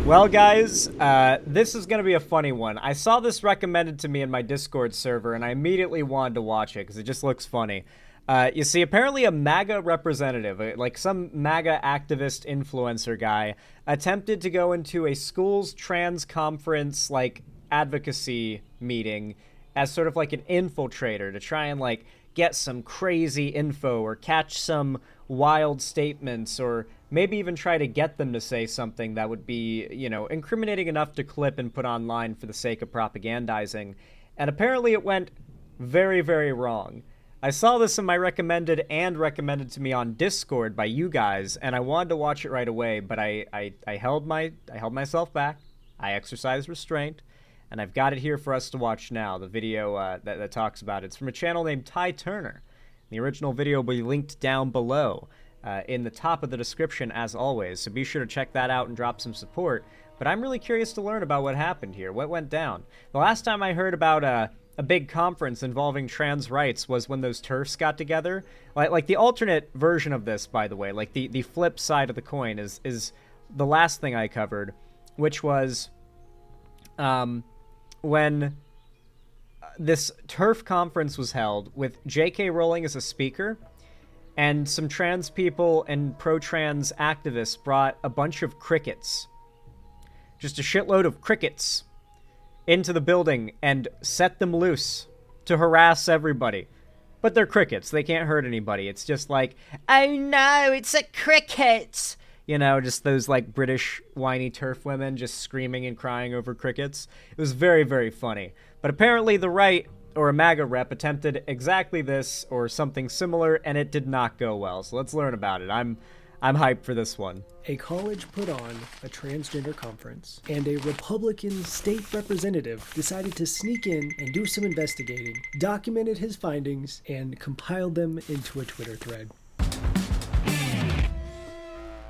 Well, guys, this is going to be a funny one. I saw this recommended to me in my Discord server, and I immediately wanted to watch it because it just looks funny. You see, apparently a MAGA representative, like some MAGA activist influencer guy, attempted to go into a school's trans conference, like, advocacy meeting as sort of like an infiltrator to try and, like, get some crazy info or catch some wild statements or maybe even try to get them to say something that would be, you know, incriminating enough to clip and put online for the sake of propagandizing. And apparently it went very, very wrong. I saw this in my recommended to me on Discord by you guys, and I wanted to watch it right away, but I held myself back. I exercised restraint, and I've got it here for us to watch now, the video that talks about it. It's from a channel named Ty Turner. The original video will be linked down below in the top of the description, as always, so be sure to check that out and drop some support. But I'm really curious to learn about what happened here, what went down. The last time I heard about a big conference involving trans rights was when those TERFs got together. Like the alternate version of this, by the way, like the flip side of the coin is the last thing I covered, which was when this TERF conference was held with J.K. Rowling as a speaker, and some trans people and pro-trans activists brought a bunch of crickets, just a shitload of crickets, into the building and set them loose to harass everybody. But they're crickets. They can't hurt anybody. It's just like, oh no, it's a cricket! You know, just those, like, British whiny TERF women just screaming and crying over crickets. It was very, very funny. But apparently the right, or a MAGA rep, attempted exactly this, or something similar, and it did not go well. So let's learn about it. I'm hyped for this one. A college put on a transgender conference, and a Republican state representative decided to sneak in and do some investigating, documented his findings, and compiled them into a Twitter thread.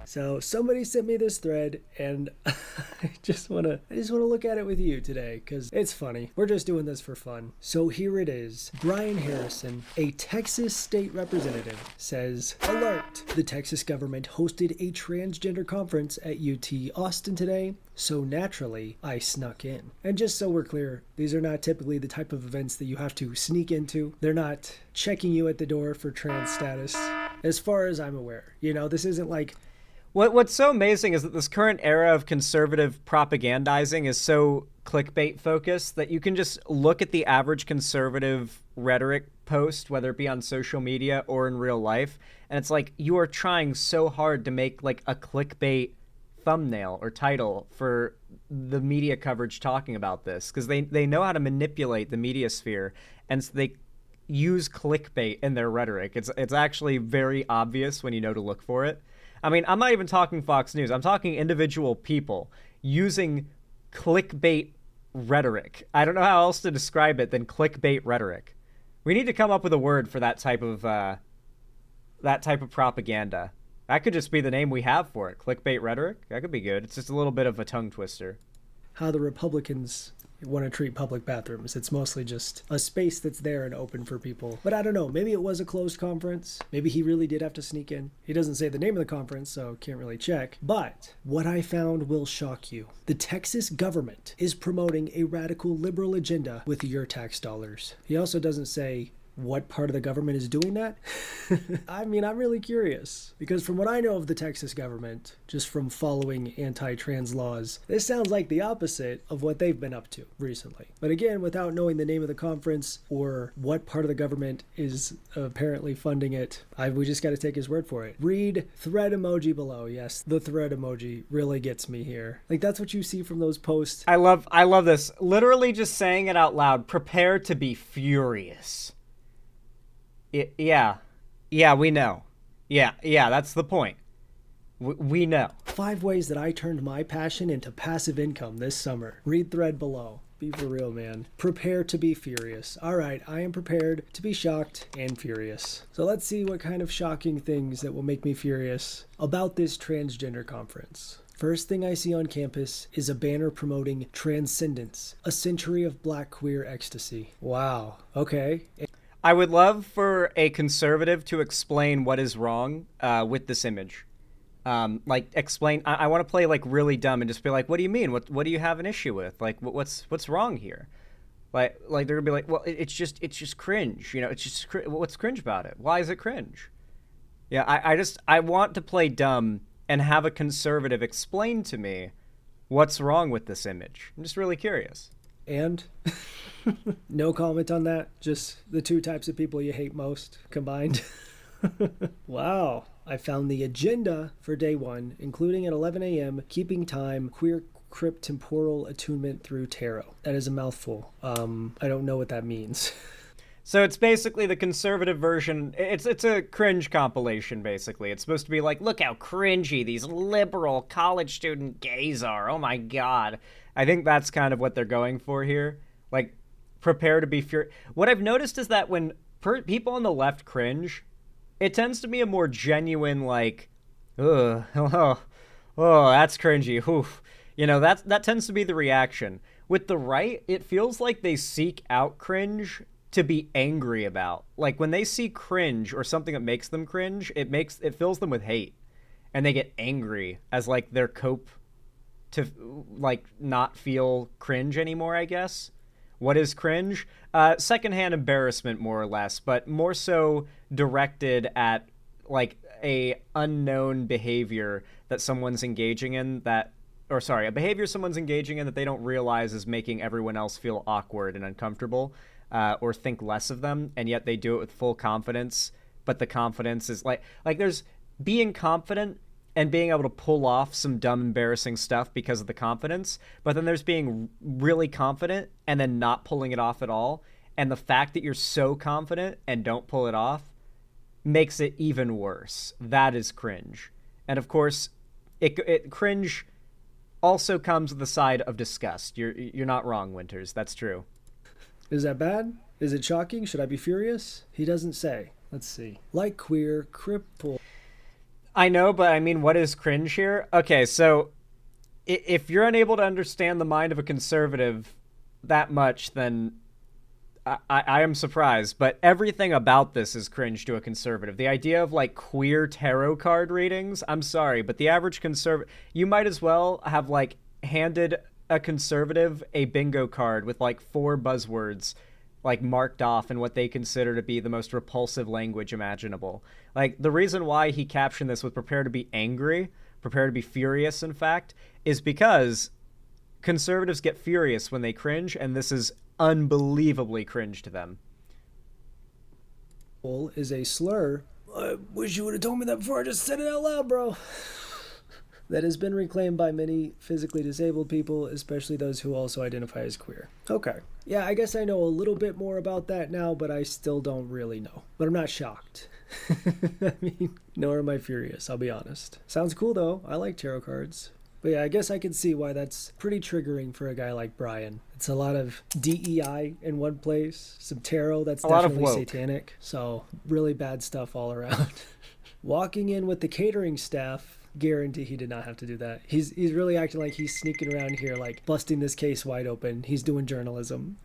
So somebody sent me this thread, and I just wanna look at it with you today, because it's funny. We're just doing this for fun. So here it is. Brian Harrison, a Texas state representative, says, "Alert! The Texas government hosted a transgender conference at UT Austin today, so naturally, I snuck in." And just so we're clear, these are not typically the type of events that you have to sneak into. They're not checking you at the door for trans status, as far as I'm aware. You know, this isn't like... What's so amazing is that this current era of conservative propagandizing is so clickbait focused that you can just look at the average conservative rhetoric post, whether it be on social media or in real life, and it's like you are trying so hard to make like a clickbait thumbnail or title for the media coverage talking about this, because they know how to manipulate the media sphere, and so they use clickbait in their rhetoric. It's actually very obvious when you know to look for it. I mean, I'm not even talking Fox News. I'm talking individual people using clickbait rhetoric. I don't know how else to describe it than clickbait rhetoric. We need to come up with a word for that type of propaganda. That could just be the name we have for it. Clickbait rhetoric? That could be good. It's just a little bit of a tongue twister. How the Republicans want to treat public bathrooms. It's mostly just a space that's there and open for people. But I don't know, maybe it was a closed conference. Maybe he really did have to sneak in. He doesn't say the name of the conference, so can't really check. But what I found will shock you. The Texas government is promoting a radical liberal agenda with your tax dollars. He also doesn't say what part of the government is doing that. I mean, I'm really curious, because from what I know of the Texas government, just from following anti-trans laws, this sounds like the opposite of what they've been up to recently. But again, without knowing the name of the conference or what part of the government is apparently funding it, we just got to take his word for it. Read thread emoji below. Yes, the thread emoji really gets me here. Like, that's what you see from those posts. I love this. Literally just saying it out loud. Prepare to be furious. Yeah, we know. Yeah, that's the point. We know. 5 ways that I turned my passion into passive income this summer. Read thread below. Be for real, man. Prepare to be furious. All right, I am prepared to be shocked and furious. So let's see what kind of shocking things that will make me furious about this transgender conference. First thing I see on campus is a banner promoting Transcendence, a century of black queer ecstasy. Wow, okay. I would love for a conservative to explain what is wrong with this image. Like explain. I want to play like really dumb and just be like, what do you mean? What do you have an issue with? Like what's wrong here? Like they're gonna be like, well, it's just cringe. You know, it's just what's cringe about it? Why is it cringe? Yeah, I want to play dumb and have a conservative explain to me what's wrong with this image. I'm just really curious. And no comment on that. Just the two types of people you hate most combined. Wow. I found the agenda for day one, including at 11 a.m., keeping time, queer crypt temporal attunement through tarot. That is a mouthful. I don't know what that means. So it's basically the conservative version. It's a cringe compilation, basically. It's supposed to be like, look how cringy these liberal college student gays are. Oh my god. I think that's kind of what they're going for here. Like, prepare to be furious. What I've noticed is that when people on the left cringe, it tends to be a more genuine, like, ugh, oh, that's cringy. Oof. You know, that tends to be the reaction. With the right, it feels like they seek out cringe to be angry about. Like when they see cringe or something that makes them cringe, it fills them with hate, and they get angry as like their cope to like not feel cringe anymore, I guess. What is cringe? Secondhand embarrassment, more or less, but more so directed at like a unknown behavior that someone's engaging in a behavior someone's engaging in that they don't realize is making everyone else feel awkward and uncomfortable, or think less of them, and yet they do it with full confidence. But the confidence is like there's being confident and being able to pull off some dumb, embarrassing stuff because of the confidence, but then there's being really confident and then not pulling it off at all. And the fact that you're so confident and don't pull it off makes it even worse. That is cringe. And of course, cringe also comes with the side of disgust. You're not wrong, Winters. That's true. Is that bad? Is it shocking? Should I be furious? He doesn't say. Let's see. Like queer, cripple. I know, but I mean, what is cringe here? Okay, so if you're unable to understand the mind of a conservative that much, then I am surprised. But everything about this is cringe to a conservative. The idea of like queer tarot card readings, I'm sorry, but the average conservative, you might as well have like handed a conservative a bingo card with like 4 buzzwords like marked off in what they consider to be the most repulsive language imaginable. Like the reason why he captioned this with prepare to be angry, prepare to be furious, in fact, is because conservatives get furious when they cringe, and this is unbelievably cringe to them. Is a slur. I wish you would have told me that before I just said it out loud, bro. That has been reclaimed by many physically disabled people, especially those who also identify as queer. Okay. Yeah, I guess I know a little bit more about that now, but I still don't really know. But I'm not shocked. I mean, nor am I furious, I'll be honest. Sounds cool, though. I like tarot cards. But yeah, I guess I can see why that's pretty triggering for a guy like Brian. It's a lot of DEI in one place, some tarot that's definitely satanic. So really bad stuff all around. Walking in with the catering staff, guarantee he did not have to do that. He's really acting like he's sneaking around here, like busting this case wide open. He's doing journalism.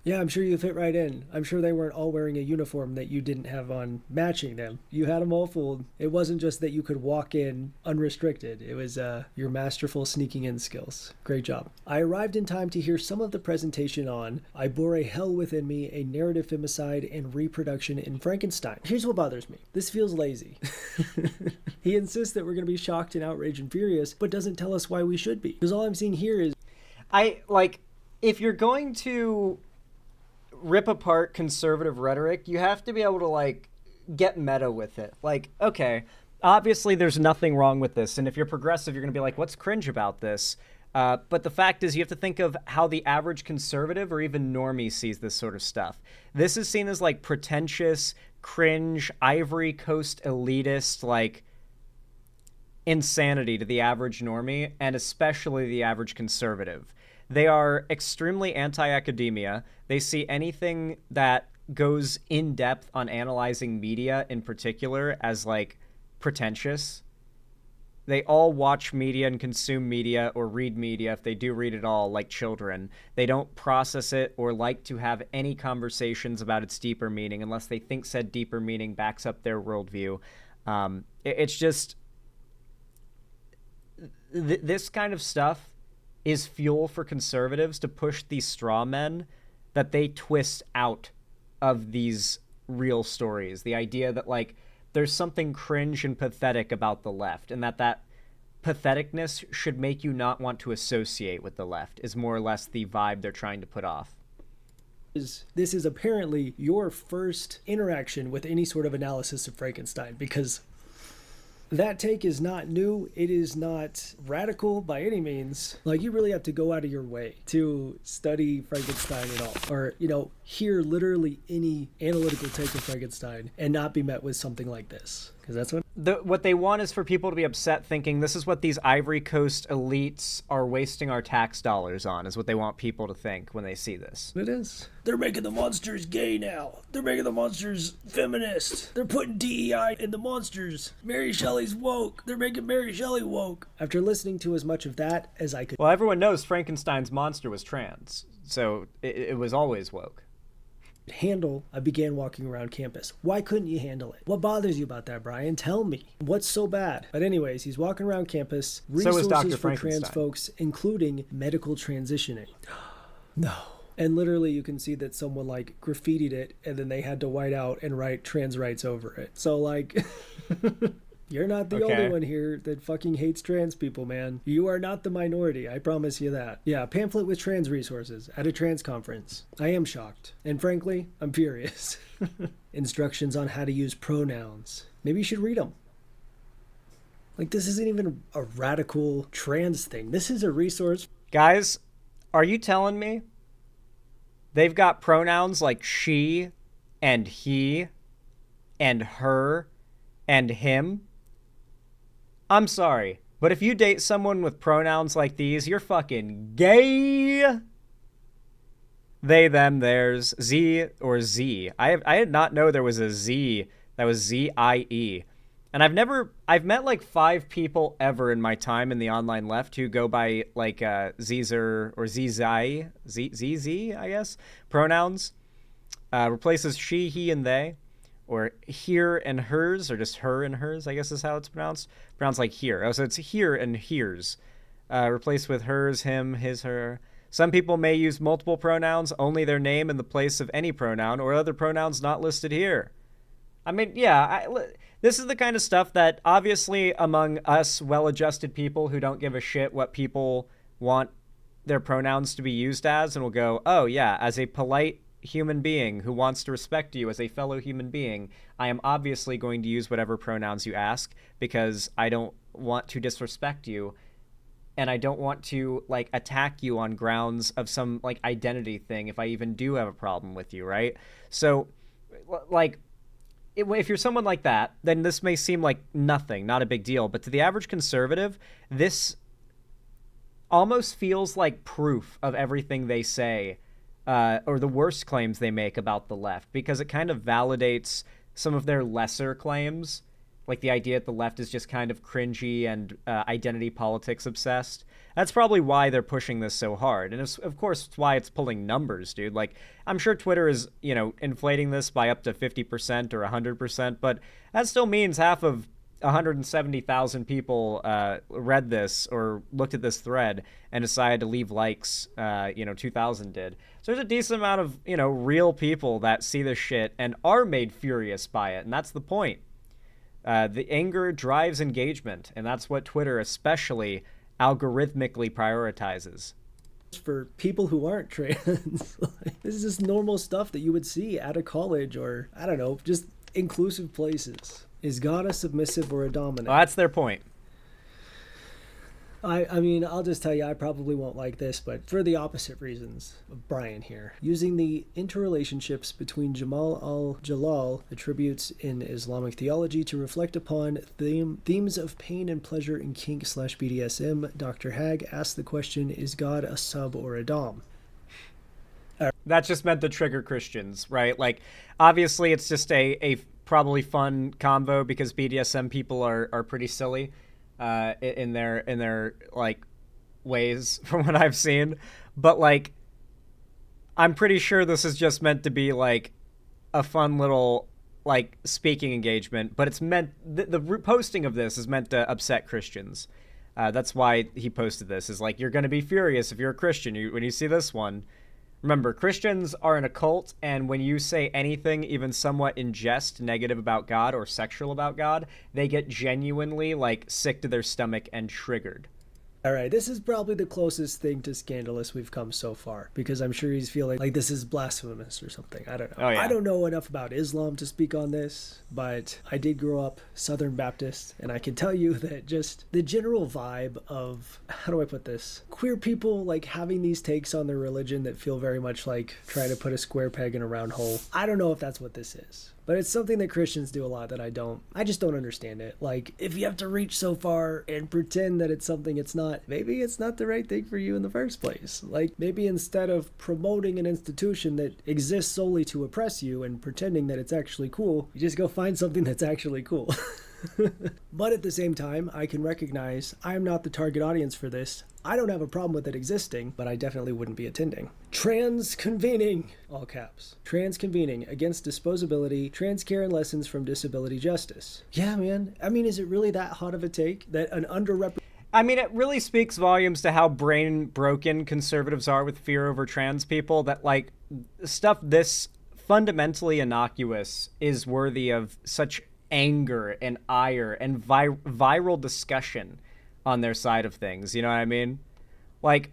Yeah, I'm sure you fit right in. I'm sure they weren't all wearing a uniform that you didn't have on matching them. You had them all fooled. It wasn't just that you could walk in unrestricted. It was your masterful sneaking in skills. Great job. I arrived in time to hear some of the presentation on I Bore a Hell Within Me, a narrative femicide and reproduction in Frankenstein. Here's what bothers me. This feels lazy. He insists that we're going to be shocked and outraged and furious, but doesn't tell us why we should be. Because all I'm seeing here is... if you're going to rip apart conservative rhetoric, you have to be able to, like, get meta with it. Like, okay, obviously there's nothing wrong with this, and if you're progressive, you're going to be like, what's cringe about this? But the fact is, you have to think of how the average conservative or even normie sees this sort of stuff. This is seen as, like, pretentious, cringe, Ivory Coast elitist, like... insanity to the average normie, and especially the average conservative. They are extremely anti-academia. They see anything that goes in depth on analyzing media in particular as like pretentious. They all watch media and consume media or read media, if they do read it all, like children. They don't process it or like to have any conversations about its deeper meaning unless they think said deeper meaning backs up their worldview. It's just this kind of stuff is fuel for conservatives to push these straw men that they twist out of these real stories. The idea that, like, there's something cringe and pathetic about the left, and that patheticness should make you not want to associate with the left is more or less the vibe they're trying to put off. This is apparently your first interaction with any sort of analysis of Frankenstein, because that take is not new. It is not radical by any means. Like, you really have to go out of your way to study Frankenstein at all. Or, hear literally any analytical take of Frankenstein and not be met with something like this. Because that's what they want is for people to be upset, thinking this is what these Ivory Coast elites are wasting our tax dollars on, is what they want people to think when they see this. It is. They're making the monsters gay now. They're making the monsters feminist. They're putting DEI in the monsters. Mary Shelley's woke. They're making Mary Shelley woke. After listening to as much of that as I could... Well, everyone knows Frankenstein's monster was trans, so it was always woke. Handle, I began walking around campus. Why couldn't you handle it? What bothers you about that, Brian? Tell me. What's so bad? But anyways, he's walking around campus. Resources for trans folks, including medical transitioning. No. And literally you can see that someone like graffitied it and then they had to white out and write trans rights over it. So like... You're not the only one here that fucking hates trans people, man. You are not the minority, I promise you that. Yeah, pamphlet with trans resources at a trans conference. I am shocked. And frankly, I'm furious. Instructions on how to use pronouns. Maybe you should read them. Like, this isn't even a radical trans thing. This is a resource. Guys, are you telling me they've got pronouns like she and he and her and him? I'm sorry, but if you date someone with pronouns like these, you're fucking gay. They, them, theirs, Z or Z. I did not know there was a Z that was Z-I-E. And I've met like 5 people ever in my time in the online left who go by like Zer or Zzi, ZZ, I guess, pronouns. Replaces she, he, and they. Or here and hers, or just her and hers, I guess is how it's pronounced. Pronounced like here. Oh, so it's here and here's. Replaced with hers, him, his, her. Some people may use multiple pronouns, only their name in the place of any pronoun, or other pronouns not listed here. I mean, yeah, this is the kind of stuff that obviously among us well-adjusted people who don't give a shit what people want their pronouns to be used as, and will go, oh yeah, as a polite human being who wants to respect you as a fellow human being, I am obviously going to use whatever pronouns you ask because I don't want to disrespect you and I don't want to like attack you on grounds of some like identity thing if I even do have a problem with you, right? So like if you're someone like that, then this may seem like nothing, not a big deal, but to the average conservative, this almost feels like proof of everything they say, or the worst claims they make about the left, because it kind of validates some of their lesser claims, like the idea that the left is just kind of cringy and identity politics obsessed. That's probably why they're pushing this so hard. And it's, of course, it's why it's pulling numbers, dude. Like, I'm sure Twitter is, inflating this by up to 50% or 100%, but that still means half of 170,000 people read this or looked at this thread and decided to leave likes, 2,000 did. So there's a decent amount of, real people that see this shit and are made furious by it, and that's the point. The anger drives engagement, and that's what Twitter especially algorithmically prioritizes. For people who aren't trans, this is just normal stuff that you would see at a college or, I don't know, just inclusive places. Is God a submissive or a dominant? Well, that's their point. I mean, I'll just tell you, I probably won't like this, but for the opposite reasons of Brian here. Using the interrelationships between Jamal al-Jalal attributes in Islamic theology to reflect upon themes of pain and pleasure in kink/BDSM, Dr. Hag asked the question, is God a sub or a dom? That's just meant to trigger Christians, right? Like, obviously, it's just a probably fun convo because BDSM people are pretty silly. In their like ways from what I've seen, but like I'm pretty sure this is just meant to be like a fun little like speaking engagement, but it's meant the posting of this is meant to upset Christians. That's why he posted this, is like, you're going to be furious if you're a Christian when you see this one. Remember, Christians are in a cult, and when you say anything, even somewhat in jest, negative about God or sexual about God, they get genuinely, like, sick to their stomach and triggered. All right, this is probably the closest thing to scandalous we've come so far, because I'm sure he's feeling like this is blasphemous or something. I don't know. Oh, yeah. I don't know enough about Islam to speak on this, but I did grow up Southern Baptist, and I can tell you that just the general vibe of, how do I put this? Queer people like having these takes on their religion that feel very much like trying to put a square peg in a round hole. I don't know if that's what this is. But it's something that Christians do a lot that I just don't understand it. Like, if you have to reach so far and pretend that it's something it's not, maybe it's not the right thing for you in the first place. Like, maybe instead of promoting an institution that exists solely to oppress you and pretending that it's actually cool, you just go find something that's actually cool. But at the same time, I can recognize I am not the target audience for this. I don't have a problem with it existing, but I definitely wouldn't be attending. Trans convening, all caps. Trans convening against disposability, trans care and lessons from disability justice. Yeah, man. I mean, is it really that hot of a take that an underrepresented... I mean, it really speaks volumes to how brain broken conservatives are with fear over trans people, that, like, stuff this fundamentally innocuous is worthy of such anger and ire and viral discussion on their side of things. You know what I mean? Like,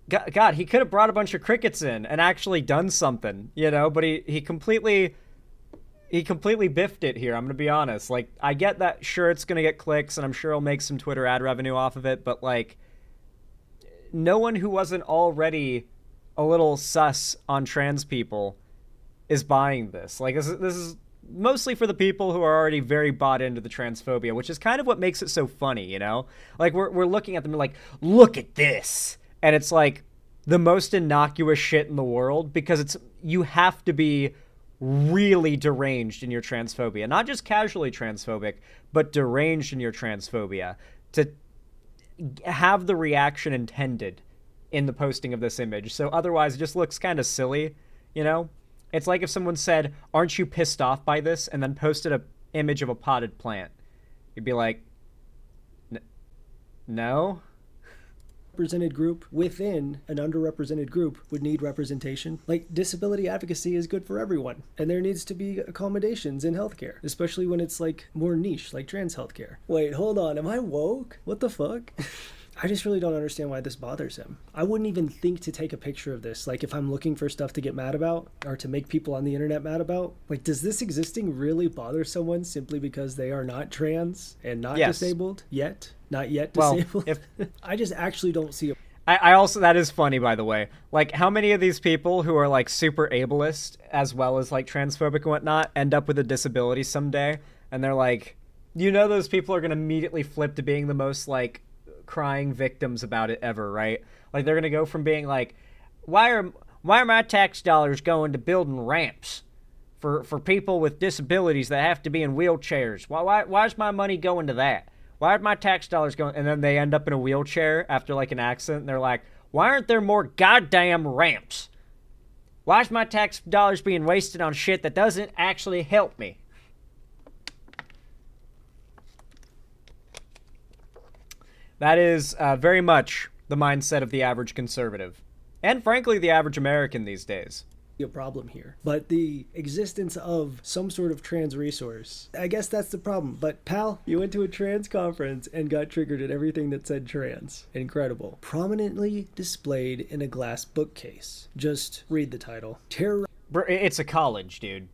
God, he could have brought a bunch of crickets in and actually done something, you know, but he completely biffed it here. I'm going to be honest. Like, I get that, sure, it's going to get clicks, and I'm sure he'll make some Twitter ad revenue off of it, but, like, no one who wasn't already a little sus on trans people is buying this. Like, this is mostly for the people who are already very bought into the transphobia, which is kind of what makes it so funny, you know? Like, we're looking at them like, look at this! And it's, like, the most innocuous shit in the world, because you have to be really deranged in your transphobia. Not just casually transphobic, but deranged in your transphobia to have the reaction intended in the posting of this image. So otherwise, it just looks kind of silly, you know? It's like if someone said, aren't you pissed off by this? And then posted an image of a potted plant. You'd be like, no? Represented group within an underrepresented group would need representation. Like, disability advocacy is good for everyone, and there needs to be accommodations in healthcare, especially when it's like more niche, like trans healthcare. Wait, hold on, am I woke? What the fuck? I just really don't understand why this bothers him. I wouldn't even think to take a picture of this. Like, if I'm looking for stuff to get mad about or to make people on the internet mad about, like, does this existing really bother someone simply because they are not trans and not disabled yet? Not yet disabled? Well, I just actually don't see it. I also, that is funny, by the way. Like, how many of these people who are, like, super ableist as well as, like, transphobic and whatnot end up with a disability someday? And they're like, you know, those people are going to immediately flip to being the most, like, crying victims about it ever, right? Like, they're gonna go from being like, why are my tax dollars going to building ramps for people with disabilities that have to be in wheelchairs? Why's my money going to that? Why are my tax dollars going? And then they end up in a wheelchair after, like, an accident, and they're like, why aren't there more goddamn ramps? Why's my tax dollars being wasted on shit that doesn't actually help me? That is very much the mindset of the average conservative. And frankly, the average American these days. A problem here, but the existence of some sort of trans resource, I guess that's the problem. But pal, you went to a trans conference and got triggered at everything that said trans. Incredible. Prominently displayed in a glass bookcase. Just read the title. Terror. It's a college, dude.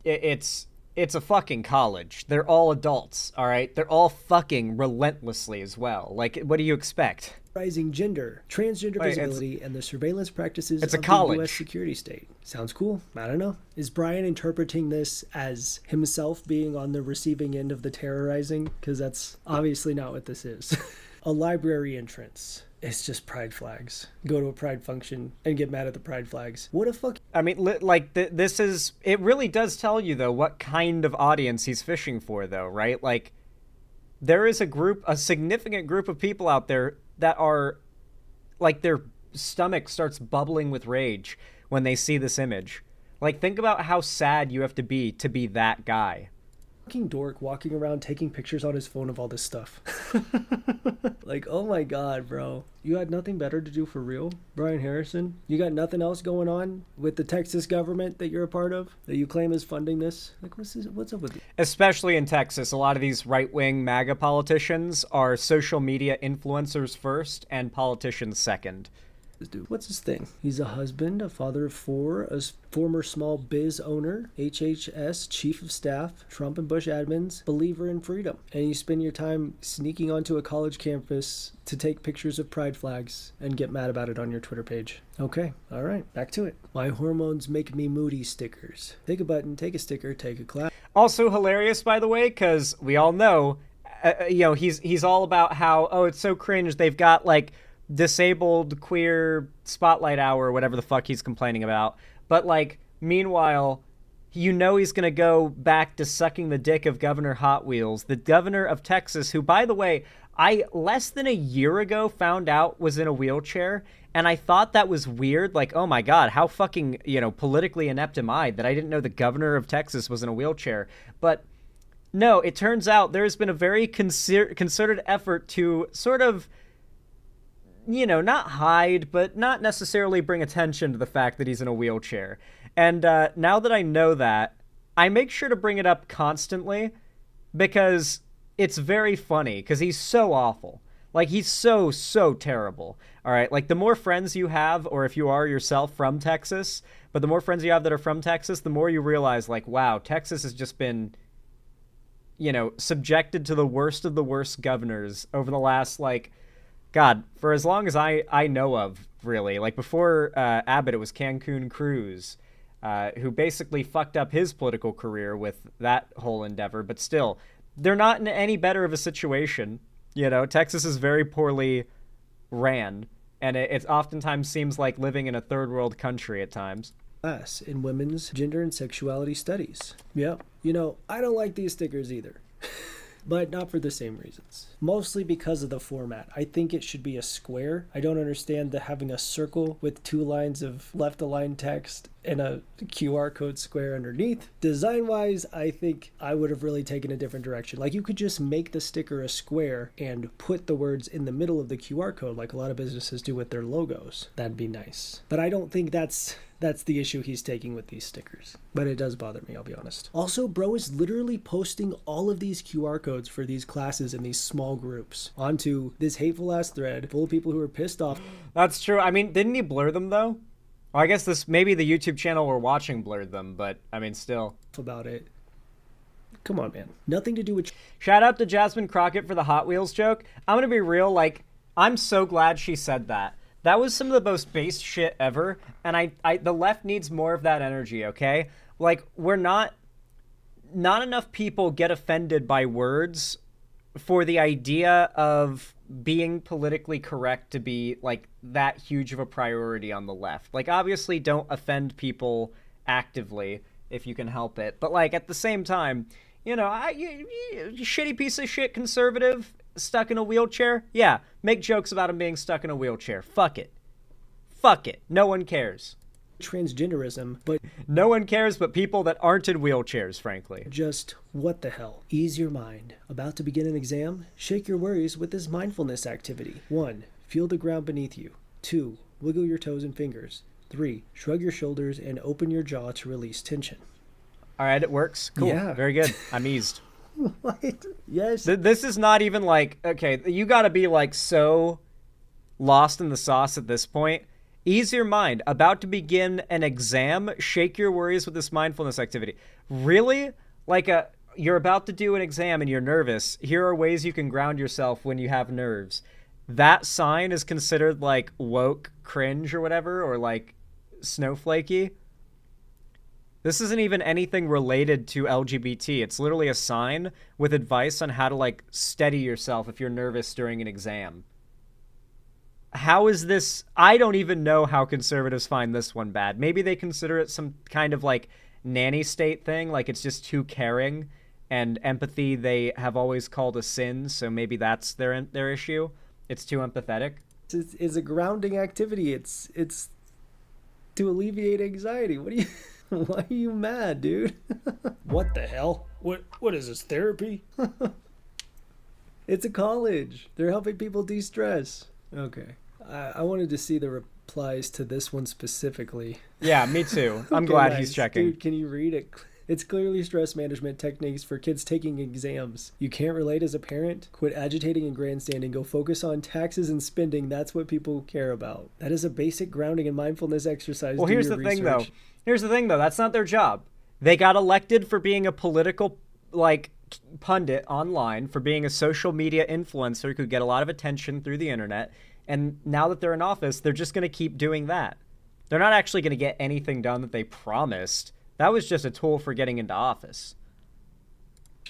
It's a fucking college. They're all adults, all right? They're all fucking relentlessly as well. Like, what do you expect? Rising gender, transgender visibility, and the surveillance practices of the U.S. security state. Sounds cool. I don't know. Is Brian interpreting this as himself being on the receiving end of the terrorizing? Because that's obviously not what this is. A library entrance. It's just pride flags. Go to a pride function and get mad at the pride flags. What a fuck. I mean, like, this is... It really does tell you, though, what kind of audience he's fishing for, though, right? Like, there is a significant group of people out there that are, like, their stomach starts bubbling with rage when they see this image. Like, think about how sad you have to be that guy. fucking dork walking around taking pictures on his phone of all this stuff. Like, oh my god, bro. You had nothing better to do for real, Brian Harrison? You got nothing else going on with the Texas government that you're a part of that you claim is funding this? Like, what's up with you? Especially in Texas, a lot of these right-wing MAGA politicians are social media influencers first and politicians second. Dude, what's his thing? He's a husband, a father of four, a former small biz owner, HHS chief of staff, Trump and Bush admins, believer in freedom. And you spend your time sneaking onto a college campus to take pictures of pride flags and get mad about it on your Twitter page. Okay, all right, back to it. My hormones make me moody stickers. Take a button, take a sticker, take a clap. Also hilarious, by the way, because we all know, he's all about how, oh, it's so cringe. They've got like disabled queer spotlight hour or whatever the fuck he's complaining about. But like, meanwhile, he's going to go back to sucking the dick of Governor Hot Wheels, the governor of Texas, who, by the way, I less than a year ago found out was in a wheelchair. And I thought that was weird. Like, oh my God, how fucking, politically inept am I that I didn't know the governor of Texas was in a wheelchair. But no, it turns out there's been a very concerted effort to sort of, not hide, but not necessarily bring attention to the fact that he's in a wheelchair. And now that I know that, I make sure to bring it up constantly because it's very funny because he's so awful. Like, he's so, so terrible. All right. Like, the more friends you have, or if you are yourself from Texas, but the more friends you have that are from Texas, the more you realize, like, wow, Texas has just been, subjected to the worst of the worst governors over the last, like, God, for as long as I know of, really. Like, before Abbott, it was Cancun Cruz, who basically fucked up his political career with that whole endeavor. But still, they're not in any better of a situation. Texas is very poorly ran, and it oftentimes seems like living in a third world country at times. Class in women's gender and sexuality studies. Yeah. I don't like these stickers either. But not for the same reasons. Mostly because of the format. I think it should be a square. I don't understand having a circle with 2 lines of left-aligned text and a QR code square underneath. Design-wise, I think I would have really taken a different direction. Like, you could just make the sticker a square and put the words in the middle of the QR code like a lot of businesses do with their logos. That'd be nice. But I don't think that's the issue he's taking with these stickers. But it does bother me, I'll be honest. Also, bro is literally posting all of these QR codes for these classes in these small groups onto this hateful ass thread full of people who are pissed off. That's true. I mean, didn't he blur them though? Well, I guess maybe the YouTube channel we're watching blurred them, but I mean, still. About it. Come on, man. Nothing to do with... Shout out to Jasmine Crockett for the Hot Wheels joke. I'm gonna be real, like, I'm so glad she said that. That was some of the most base shit ever, and the left needs more of that energy, okay? Like, not enough people get offended by words for the idea of being politically correct to be, like, that huge of a priority on the left. Like, obviously, don't offend people actively if you can help it. But, like, at the same time, you shitty piece of shit conservative stuck in a wheelchair? Yeah, make jokes about him being stuck in a wheelchair. Fuck it. No one cares. Transgenderism, but no one cares but people that aren't in wheelchairs, frankly. Just what the hell? Ease your mind. About to begin an exam? Shake your worries with this mindfulness activity. 1. Feel the ground beneath you. 2. Wiggle your toes and fingers. 3. Shrug your shoulders and open your jaw to release tension. All right, it works. Cool. Yeah. Very good. I'm eased. What? Yes. This is not even like, okay, you gotta be like so lost in the sauce at this point. Ease your mind. About to begin an exam. Shake your worries with this mindfulness activity. Really? Like you're about to do an exam and you're nervous. Here are ways you can ground yourself when you have nerves. That sign is considered like woke cringe or whatever, or like snowflakey. This isn't even anything related to LGBT. It's literally a sign with advice on how to, like, steady yourself if you're nervous during an exam. How is this? I don't even know how conservatives find this one bad. Maybe they consider it some kind of, like, nanny state thing, like it's just too caring, and empathy they have always called a sin, so maybe that's their issue. It's too empathetic. It's a grounding activity. It's to alleviate anxiety. What do you... Why are you mad, dude? What the hell? What is this, therapy? It's a college. They're helping people de-stress. Okay. I wanted to see the replies to this one specifically. Yeah, me too. I'm Okay, glad nice. he's checking. Dude, can you read it? It's clearly stress management techniques for kids taking exams. You can't relate as a parent? Quit agitating and grandstanding. Go focus on taxes and spending. That's what people care about. That is a basic grounding and mindfulness exercise. Well, Do here's your the thing, though. research. Here's the thing, though. That's not their job. They got elected for being a political, like, pundit online, for being a social media influencer who could get a lot of attention through the internet. And now that they're in office, they're just going to keep doing that. They're not actually going to get anything done that they promised. That was just a tool for getting into office.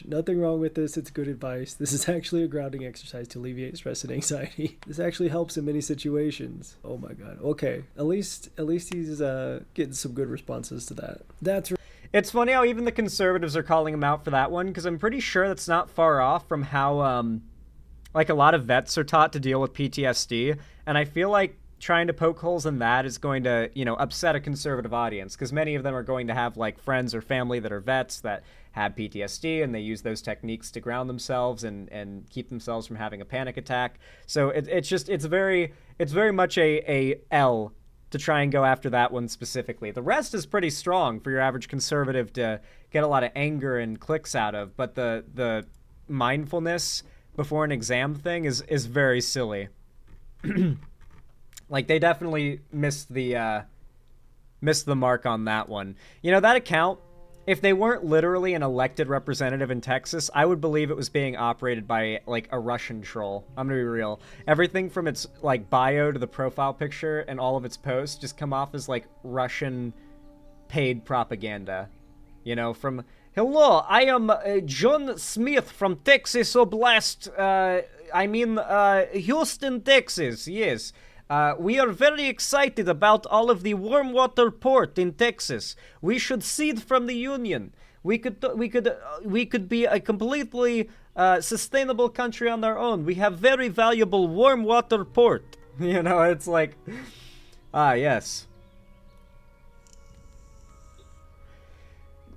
Nothing wrong with this. It's good advice. This is actually a grounding exercise to alleviate stress and anxiety. This actually helps in many situations. Oh my god. Okay. At least he's getting some good responses to that. That's right. It's funny how even the conservatives are calling him out for that one, because I'm pretty sure that's not far off from how, like, a lot of vets are taught to deal with PTSD, and I feel like trying to poke holes in that is going to, upset a conservative audience, because many of them are going to have, like, friends or family that are vets that have PTSD, and they use those techniques to ground themselves and keep themselves from having a panic attack. So it's very much a L to try and go after that one specifically. The rest is pretty strong for your average conservative to get a lot of anger and clicks out of, but the mindfulness before an exam thing is very silly. Like, they definitely missed the mark on that one. That account, if they weren't literally an elected representative in Texas, I would believe it was being operated by, like, a Russian troll. I'm gonna be real. Everything from its, like, bio to the profile picture and all of its posts just come off as, like, Russian paid propaganda. From, hello, I am John Smith from Texas Oblast, Houston, Texas, yes. We are very excited about all of the warm water port in Texas. We should cede from the Union. We could be a completely sustainable country on our own. We have very valuable warm water port. It's like, yes.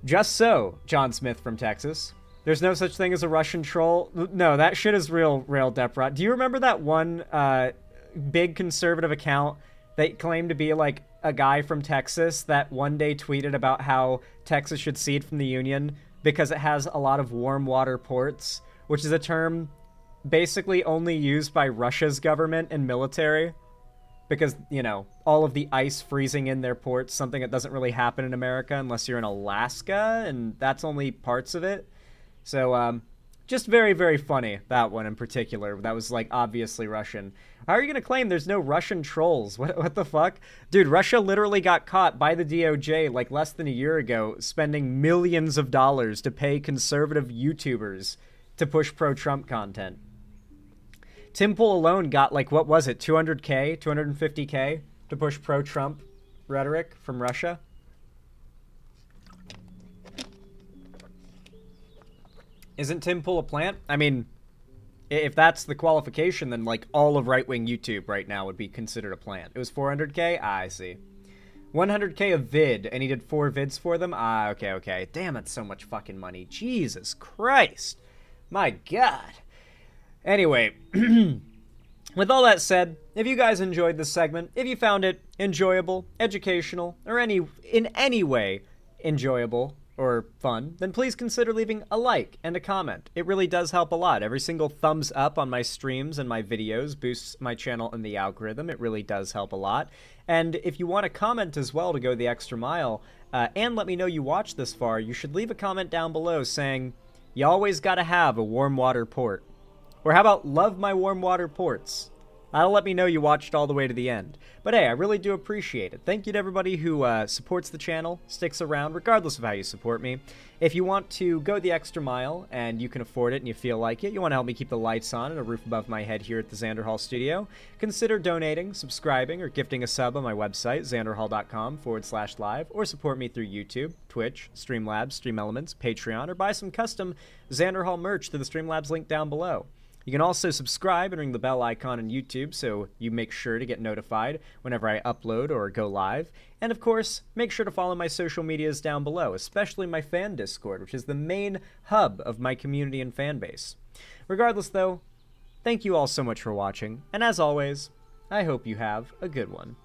Just so, John Smith from Texas. There's no such thing as a Russian troll. No, that shit is real Deprot. Do you remember that one big conservative account that claimed to be like a guy from Texas that one day tweeted about how Texas should cede from the Union because it has a lot of warm water ports, which is a term basically only used by Russia's government and military because, all of the ice freezing in their ports, something that doesn't really happen in America unless you're in Alaska, and that's only parts of it. So, just very, very funny, that one in particular. That was, like, obviously Russian. How are you going to claim there's no Russian trolls? What the fuck? Dude, Russia literally got caught by the DOJ, like, less than a year ago, spending millions of dollars to pay conservative YouTubers to push pro-Trump content. Tim Pool alone got, like, what was it, 200K, 250K to push pro-Trump rhetoric from Russia? Isn't Tim Pool a plant? I mean, if that's the qualification, then, like, all of right-wing YouTube right now would be considered a plant. It was 400K? I see. 100K a vid, and he did 4 vids for them? Okay. Damn, that's so much fucking money. Jesus Christ. My God. Anyway, with all that said, if you guys enjoyed this segment, if you found it enjoyable, educational, or in any way enjoyable or fun, then please consider leaving a like and a comment. It really does help a lot. Every single thumbs up on my streams and my videos boosts my channel in the algorithm. It really does help a lot. And if you want to comment as well to go the extra mile, and let me know you watched this far, you should leave a comment down below saying, you always gotta have a warm water port. Or how about love my warm water ports? That'll let me know you watched all the way to the end. But hey, I really do appreciate it. Thank you to everybody who supports the channel, sticks around, regardless of how you support me. If you want to go the extra mile, and you can afford it and you feel like it, you want to help me keep the lights on and a roof above my head here at the Xander Hall studio, consider donating, subscribing, or gifting a sub on my website, xanderhall.com/live, or support me through YouTube, Twitch, Streamlabs, Stream Elements, Patreon, or buy some custom Xander Hall merch through the Streamlabs link down below. You can also subscribe and ring the bell icon on YouTube so you make sure to get notified whenever I upload or go live. And of course, make sure to follow my social medias down below, especially my fan Discord, which is the main hub of my community and fan base. Regardless though, thank you all so much for watching, and as always, I hope you have a good one.